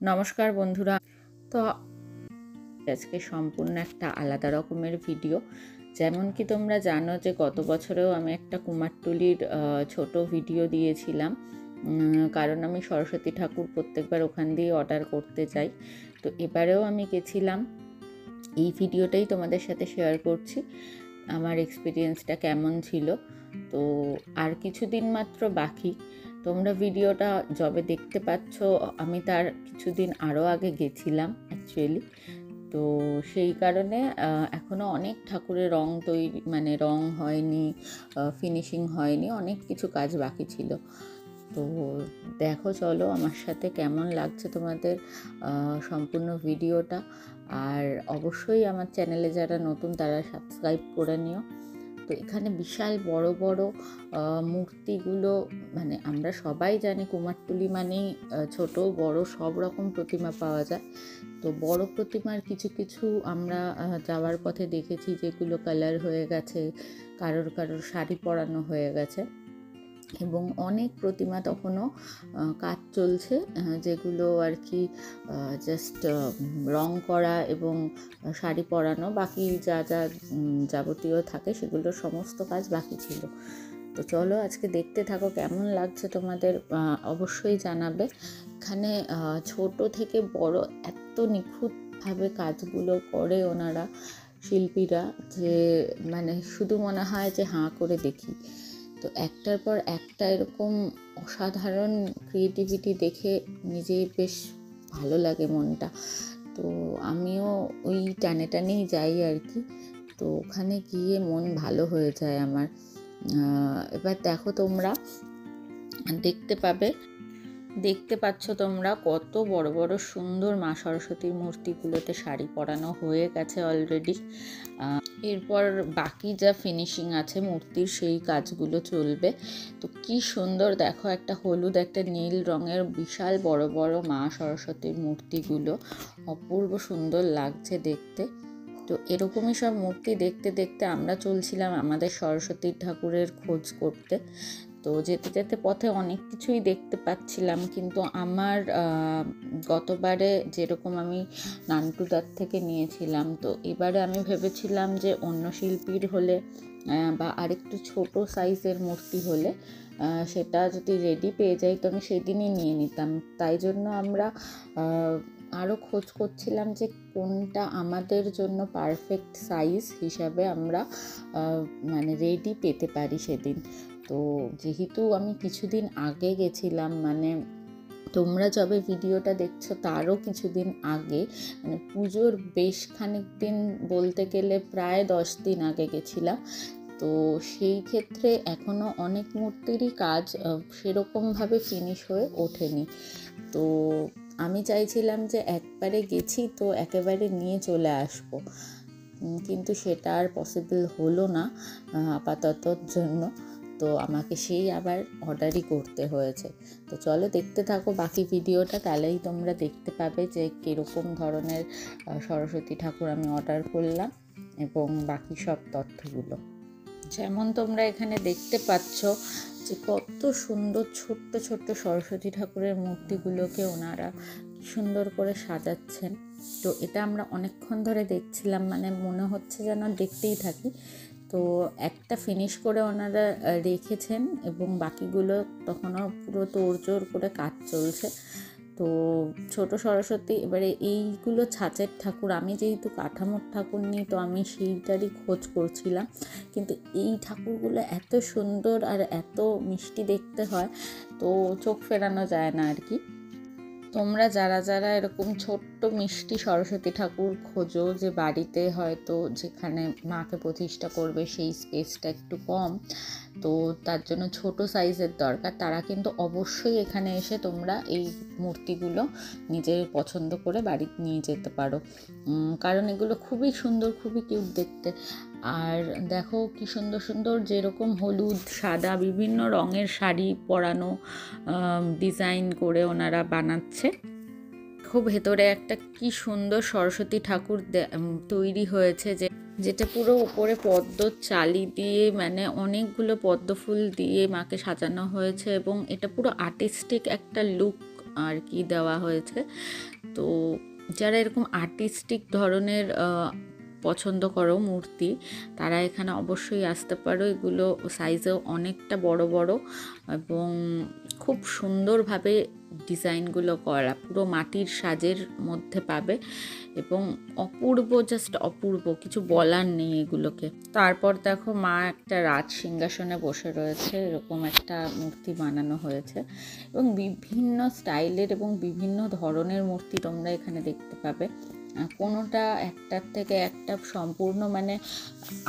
নমস্কার বন্ধুরা। তো আজকে সম্পূর্ণ একটা আলাদা রকমের ভিডিও। যেমন কি তোমরা জানো যে গত বছরেও আমি একটা কুমারটুলির ছোট ভিডিও দিয়েছিলাম, কারণ আমি সরস্বতী ঠাকুর প্রত্যেকবার ওখান দিয়ে অর্ডার করতে যাই। তো এবারেও আমি গেছিলাম, এই ভিডিওটাই তোমাদের সাথে শেয়ার করছি আমার এক্সপিরিয়েন্সটা কেমন ছিল। তো আর কিছুদিন মাত্র বাকি। তোমরা ভিডিওটা যবে দেখতে পাচ্ছ, আমি তার কিছুদিন আরও আগে গেছিলাম অ্যাকচুয়ালি। তো সেই কারণে এখনও অনেক ঠাকুরের রং তৈরি, মানে রং হয়নি, ফিনিশিং হয়নি, অনেক কিছু কাজ বাকি ছিল। তো দেখো, চলো আমার সাথে কেমন লাগছে তোমাদের সম্পূর্ণ ভিডিওটা। আর অবশ্যই আমার চ্যানেলে যারা নতুন তারা সাবস্ক্রাইব করে নিও। তো এখানে বিশাল বড় বড় মূর্তিগুলো, মানে আমরা সবাই জানি কুমারটুলি মানেই ছোট বড় সব রকম প্রতিমা পাওয়া যায়। তো বড় প্রতিমার কিছু কিছু আমরা যাওয়ার পথে দেখেছি যেগুলো কালার হয়ে গেছে, কারোর শাড়ি পরানো হয়ে গেছে, এবং অনেক প্রতিমা তখনও কাজ চলছে, যেগুলো আর কি জাস্ট রং করা এবং শাড়ি পরানো, বাকি যা যা যাবতীয় থাকে সেগুলোর সমস্ত কাজ বাকি ছিল। তো চলো আজকে দেখতে থাকো, কেমন লাগছে তোমাদের অবশ্যই জানাবে। এখানে ছোট থেকে বড় এত নিখুঁতভাবে কাজগুলো করে ওনারা শিল্পীরা, যে মানে শুধু মনে হয় যে হাঁ করে দেখি। তো একটার পর একটা এরকম অসাধারণ ক্রিয়েটিভিটি দেখে নিজেই বেশ ভালো লাগে মনটা। তো আমিও ওই টানেই যাই আর কি। তো ওখানে গিয়ে মন ভালো হয়ে যায় আমার। এবার দেখো, তোমরা দেখতে পাচ্ছ তোমরা কত বড় বড় সুন্দর মা সরস্বতীর মূর্তিগুলোতে শাড়ি পরানো হয়ে গেছে অলরেডি। এরপর বাকি যা ফিনিশিং আছে মূর্তির সেই কাজগুলো চলবে। তো কি সুন্দর দেখো, একটা হলুদ একটা নীল রঙের বিশাল বড় বড় মা সরস্বতীর মূর্তিগুলো অপূর্ব সুন্দর লাগছে দেখতে। তো এরকমই সব মূর্তি দেখতে দেখতে আমরা চলছিলাম আমাদের সরস্বতী ঠাকুরের খোঁজ করতে। তো যেতে যেতে পথে অনেক কিছুই দেখতে পাচ্ছিলাম, কিন্তু আমার গতবারে যেরকম আমি নান্টুদার থেকে নিয়েছিলাম, তো এবারে আমি ভেবেছিলাম যে অন্য শিল্পীর হলে বা আরেকটু ছোট সাইজের মূর্তি হলে সেটা যদি রেডি পেয়ে যাই তো আমি সেদিনই নিয়ে নিতাম। তাই জন্য আমরা আরও খোঁজ করছিলাম যে কোনটা আমাদের জন্য পারফেক্ট সাইজ হিসাবে আমরা মানে রেডি পেতে পারি সেদিন। তো যেহেতু আমি কিছুদিন আগে গেছিলাম, মানে তোমরা যবে ভিডিওটা দেখছো তারও কিছুদিন আগে, মানে পুজোর বেশ খানিক দিন, বলতে গেলে প্রায় 10 দিন আগে গেছিলাম। তো সেই ক্ষেত্রে এখনও অনেক মূর্তিরই কাজ সেরকমভাবে ফিনিশ হয়ে ওঠেনি। তো আমি চাইছিলাম যে একবারে গেছি তো একেবারে নিয়ে চলে আসবো, কিন্তু সেটা আর পসিবল হলো না আপাততর জন্য। তো আমাকে সেই আবার অর্ডারই করতে হয়েছে। তো চলো দেখতে থাকো বাকি ভিডিওটা, তাহলেই তোমরা দেখতে পাবে যে কীরকম ধরনের সরস্বতী ঠাকুর আমি অর্ডার করলাম এবং বাকি সব তথ্যগুলো। যেমন তোমরা এখানে দেখতে পাচ্ছ যে কত সুন্দর ছোট্ট ছোট্ট সরস্বতী ঠাকুরের মূর্তিগুলোকে ওনারা কি সুন্দর করে সাজাচ্ছেন। তো এটা আমরা অনেকক্ষণ ধরে দেখছিলাম, মানে মনে হচ্ছে যেন দেখতেই থাকি। তো একটা ফিনিশ করে ওনারা রেখেছেন এবং বাকিগুলো তখনও পুরো তোড়জোড় করে কাজ চলছে। তো ছোট সরস্বতী, এবারে এইগুলো ছাঁচের ঠাকুর, আমি যেহেতু কাঠামোর ঠাকুর নিই তো আমি সেইটারই খোঁজ করছিলাম, কিন্তু এই ঠাকুরগুলো এত সুন্দর আর এত মিষ্টি দেখতে হয়, তো চোখ ফেরানো যায় না আর কি। তোমরা যারা যারা এরকম ছোট্ট মিষ্টি সরস্বতী ঠাকুর খোঁজো, যে বাড়িতে হয়তো যেখানে মাকে প্রতিষ্ঠা করবে সেই স্পেসটা একটু কম, তো তার জন্য ছোট সাইজের দরকার, তারা কিন্তু অবশ্যই এখানে এসে তোমরা এই মূর্তিগুলো নিজের পছন্দ করে বাড়িতে নিয়ে যেতে পারো, কারণ এগুলো খুবই সুন্দর, খুবই কিউট দেখতে। আর দেখো কি সুন্দর সুন্দর যেরকম হলুদ সাদা বিভিন্ন রঙের শাড়ি পরানো ডিজাইন করে ওনারা বানাচ্ছে। খুব ভেতরে একটা কি সুন্দর সরস্বতী ঠাকুর তৈরি হয়েছে, যেটা পুরো উপরে পদ্ম চালি দিয়ে, মানে অনেকগুলো পদ্ম ফুল দিয়ে মাকে সাজানো হয়েছে, এবং এটা পুরো আর্টিস্টিক একটা লুক আর কি দেওয়া হয়েছে। তো যারা এরকম আর্টিস্টিক ধরনের পছন্দ করো মূর্তি, তারা এখানে অবশ্যই আসতে পারো। এগুলো সাইজেও অনেকটা বড় বড় এবং খুব সুন্দরভাবে ডিজাইনগুলো করা, পুরো মাটির সাজের মধ্যে পাবে এবং অপূর্ব, জাস্ট অপূর্ব, কিছু বলার নেই এগুলোকে। তারপর দেখো মা একটা রাজ সিংহাসনে বসে রয়েছে, এরকম একটা মূর্তি বানানো হয়েছে এবং বিভিন্ন স্টাইলের এবং বিভিন্ন ধরনের মূর্তি তোমরা এখানে দেখতে পাবে। কোনোটা একটার থেকে একটা সম্পূর্ণ মানে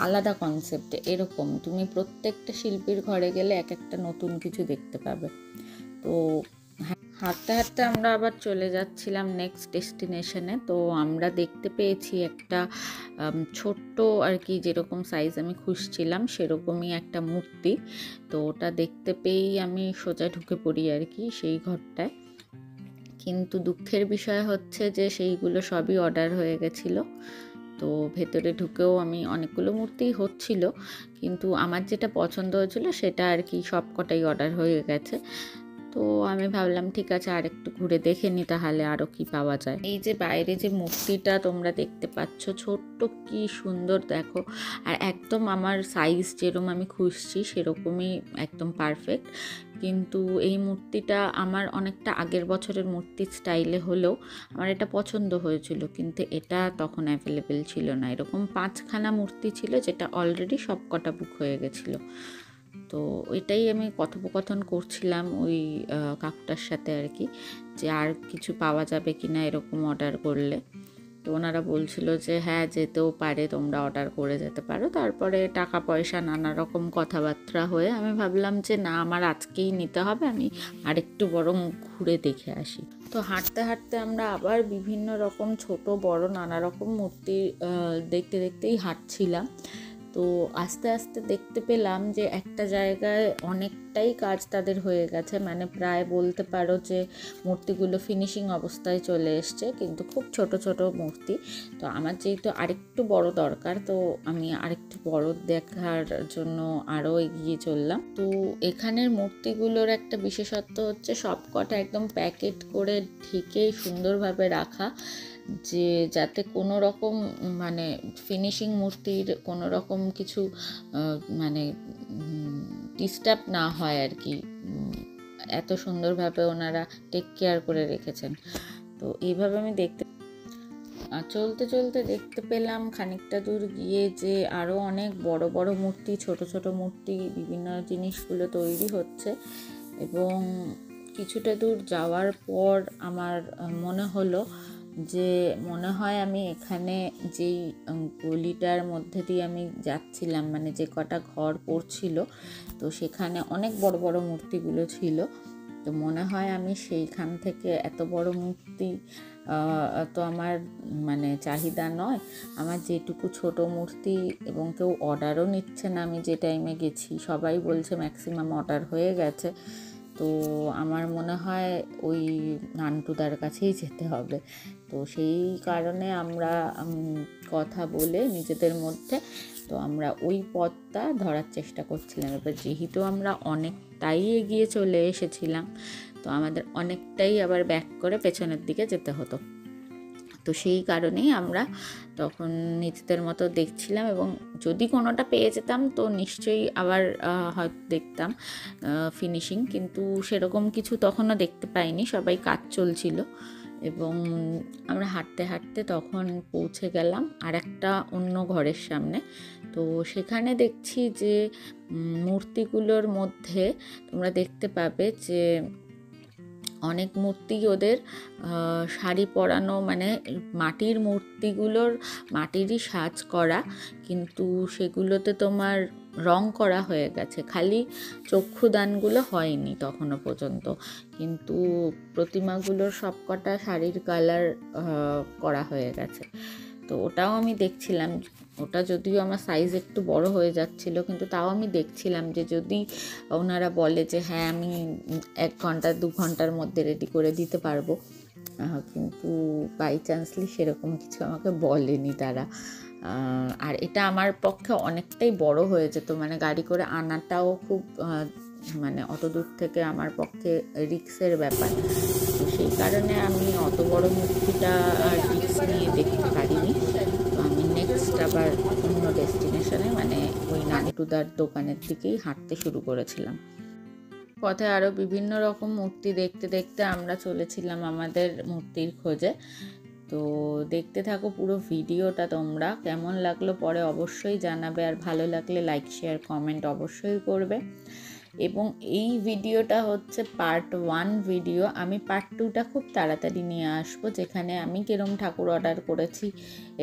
আলাদা কনসেপ্টে, এরকম তুমি প্রত্যেকটা শিল্পীর ঘরে গেলে এক একটা নতুন কিছু দেখতে পাবে। তো হাঁটতে হাঁটতে আমরা আবার চলে যাচ্ছিলাম নেক্সট ডেস্টিনেশনে। তো আমরা দেখতে পেয়েছি একটা ছোট্ট আর কি, যেরকম সাইজ আমি খুঁজছিলাম সেরকমই একটা মূর্তি। তো ওটা দেখতে পেয়েই আমি সোজা ঢুকে পড়ি আর কি সেই ঘরটায়। কিন্তু দুঃখের বিষয় হচ্ছে যে সেইগুলো সবই অর্ডার হয়ে গেছিলো। তো ভেতরে ঢুকেও আমি অনেকগুলো মূর্তি হচ্ছিল, কিন্তু আমার যেটা পছন্দ হয়েছিল সেটা আর কি সব কটাই অর্ডার হয়ে গেছে। তো আমি ভাবলাম ঠিক আছে আর একটু ঘুরে দেখে নি তাহলে আরও কি পাওয়া যায়। এই যে বাইরে যে মূর্তিটা তোমরা দেখতে পাচ্ছ, ছোট্ট কি সুন্দর দেখো, আর একদম আমার সাইজ যেরকম আমি খুঁজছি সেরকমই একদম পারফেক্ট। কিন্তু এই মূর্তিটা আমার অনেকটা আগের বছরের মূর্তির স্টাইলে হলেও আমার এটা পছন্দ হয়েছিল, কিন্তু এটা তখন অ্যাভেলেবেল ছিল না। এরকম 5খানা মূর্তি ছিল যেটা অলরেডি সব কটা বুক হয়ে গেছিলো। তো এটাই আমি কথোপকথন করছিলাম ওই কাকুটার সাথে আর কি, যে আর কিছু পাওয়া যাবে কি না এরকম অর্ডার করলে। তো ওনারা বলছিল যে হ্যাঁ যেতেও পারে, তোমরা অর্ডার করে যেতে পারো। তারপরে টাকা পয়সা নানা রকম কথাবার্তা হয়ে আমি ভাবলাম যে না, আমার আজকেই নিতে হবে, আমি আরেকটু বরং ঘুরে দেখে আসি। তো হাঁটতে হাঁটতে আমরা আবার বিভিন্ন রকম ছোট বড় নানা রকম মূর্তি দেখতে দেখতেই হাঁটছিলাম। তো আস্তে আস্তে দেখতে পেলাম যে একটা জায়গায় অনেকটাই কাজ তাদের হয়ে গেছে, মানে প্রায় বলতে পারো যে মূর্তিগুলো ফিনিশিং অবস্থায় চলে এসছে, কিন্তু খুব ছোট ছোট মূর্তি। তো আমার যেহেতু আরেকটু বড় দরকার, তো আমি আরেকটু বড় দেখার জন্য আরও এগিয়ে চললাম। তো এখানের মূর্তিগুলোর একটা বিশেষত্ব হচ্ছে সব কটা একদম প্যাকেট করে ঢেকে সুন্দরভাবে রাখা, যে যাতে কোনো রকম মানে ফিনিশিং মূর্তির কোনো রকম কিছু মানে ডিস্টার্ব না হয় আর কি। এত সুন্দরভাবে ওনারা টেক কেয়ার করে রেখেছেন। তো এইভাবে আমি চলতে চলতে দেখতে পেলাম খানিকটা দূর গিয়ে যে আরও অনেক বড় বড় মূর্তি, ছোট ছোট মূর্তি, বিভিন্ন জিনিসগুলো তৈরি হচ্ছে। এবং কিছুটা দূর যাওয়ার পর আমার মনে হলো যে মনে হয় আমি এখানে যেই গলিটার মধ্যে দিয়ে আমি যাচ্ছিলাম, মানে যে কটা ঘর পড়ছিল, তো সেখানে অনেক বড় বড় মূর্তিগুলো ছিল। তো মনে হয় আমি সেইখান থেকে এত বড় মূর্তি তো আমার মানে চাহিদা নয়। আমার যেটুকু ছোট মূর্তি, এবং কেউ অর্ডারও নিচ্ছে না, আমি যে টাইমে গেছি সবাই বলছে ম্যাক্সিমাম অর্ডার হয়ে গেছে। তো আমার মনে হয় ওই নান্টুদার কাছেই যেতে হবে। তো সেই কারণে আমরা কথা বলে নিজেদের মধ্যে তো আমরা ওই পথটা ধরার চেষ্টা করছিলাম। এবার যেহেতু আমরা অনেকটাই এগিয়ে চলে এসেছিলাম, তো আমাদের অনেকটাই আবার ব্যাক করে পেছনের দিকে যেতে হতো। তো সেই কারণেই আমরা তখন নিজেদের মতো দেখছিলাম, এবং যদি কোনোটা পেয়ে যেতাম তো নিশ্চয়ই আবার হয়তো দেখতাম ফিনিশিং, কিন্তু সেরকম কিছু তখনও দেখতে পাইনি, সবাই কাজ চলছিল। এবং আমরা হাঁটতে হাঁটতে তখন পৌঁছে গেলাম আর একটা অন্য ঘরের সামনে। তো সেখানে দেখছি যে মূর্তিগুলোর মধ্যে তোমরা দেখতে পাবে যে অনেক মূর্তি ওদের শাড়ি পরানো, মানে মাটির মূর্তিগুলোর মাটিরই সাজ করা, কিন্তু সেগুলোতে তোমার রং করা হয়ে গেছে, খালি চক্ষুদানগুলো হয়নি তখনও পর্যন্ত, কিন্তু প্রতিমাগুলোর সবকটা শাড়ির কালার করা হয়ে গেছে। তো ওটাও আমি দেখছিলাম, ওটা যদিও আমার সাইজ একটু বড় হয়ে যাচ্ছিল, কিন্তু তাও আমি দেখছিলাম যে যদি ওনারা বলে যে হ্যাঁ আমি 1 ঘন্টা 2 ঘন্টার মধ্যে রেডি করে দিতে পারবো, কিন্তু বাই চান্সলি সেরকম কিছু আমাকে বলেনি তারা। আর এটা আমার পক্ষে অনেকটাই বড় হয়ে যেত, মানে গাড়ি করে আনাটাও খুব মানে অত দূর থেকে আমার পক্ষে রিস্কের ব্যাপার। তো সেই কারণে আমি অত বড় মূর্তিটা আর রিস্ক নিয়ে দেখতে পারিনি। তো আমি নেক্সট আবার অন্য ডেস্টিনেশনে মানে ওই নান্টুদার দোকানের দিকেই হাঁটতে শুরু করেছিলাম। পথে আরও বিভিন্ন রকম মূর্তি দেখতে দেখতে আমরা চলেছিলাম আমাদের মূর্তির খোঁজে। তো দেখতে থাকো পুরো ভিডিওটা, তোমরা কেমন লাগলো পরে অবশ্যই জানাবে, আর ভালো লাগলে লাইক শেয়ার কমেন্ট অবশ্যই করবে। এবং এই ভিডিওটা হচ্ছে পার্ট 1 ভিডিও। আমি পার্ট 2টা খুব তাড়াতাড়ি নিয়ে আসবো, যেখানে আমি কিরম ঠাকুর অর্ডার করেছি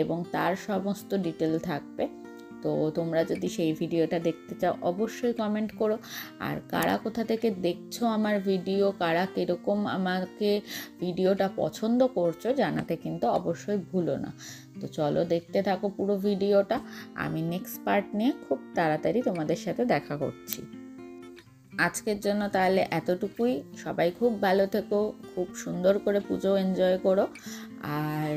এবং তার সমস্ত ডিটেল থাকবে। তো তোমরা যদি সেই ভিডিওটা দেখতে চাও অবশ্যই কমেন্ট করো। আর কারা কোথা থেকে দেখছো আমার ভিডিও, কারা কীরকম আমাকে ভিডিওটা পছন্দ করছো জানাতে কিন্তু অবশ্যই ভুলো না। তো চলো দেখতে থাকো পুরো ভিডিওটা। আমি নেক্সট পার্ট নিয়ে খুব তাড়াতাড়ি তোমাদের সাথে দেখা করছি। আজকের জন্য তাহলে এতটুকুই। সবাই খুব ভালো থেকো, খুব সুন্দর করে পুজো এনজয় করো। আর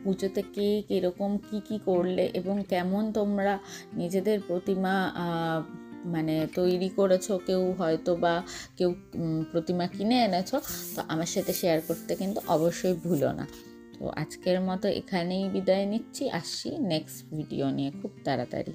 পুজোতে কে কীরকম কী করলে এবং কেমন তোমরা নিজেদের প্রতিমা মানে তৈরি করেছো, কেউ হয়তো বা কেউ প্রতিমা কিনে এনেছো, তো আমার সাথে শেয়ার করতে কিন্তু অবশ্যই ভুলো না। তো আজকের মতো এখানেই বিদায় নিচ্ছি, আসছি নেক্সট ভিডিও নিয়ে খুব তাড়াতাড়ি।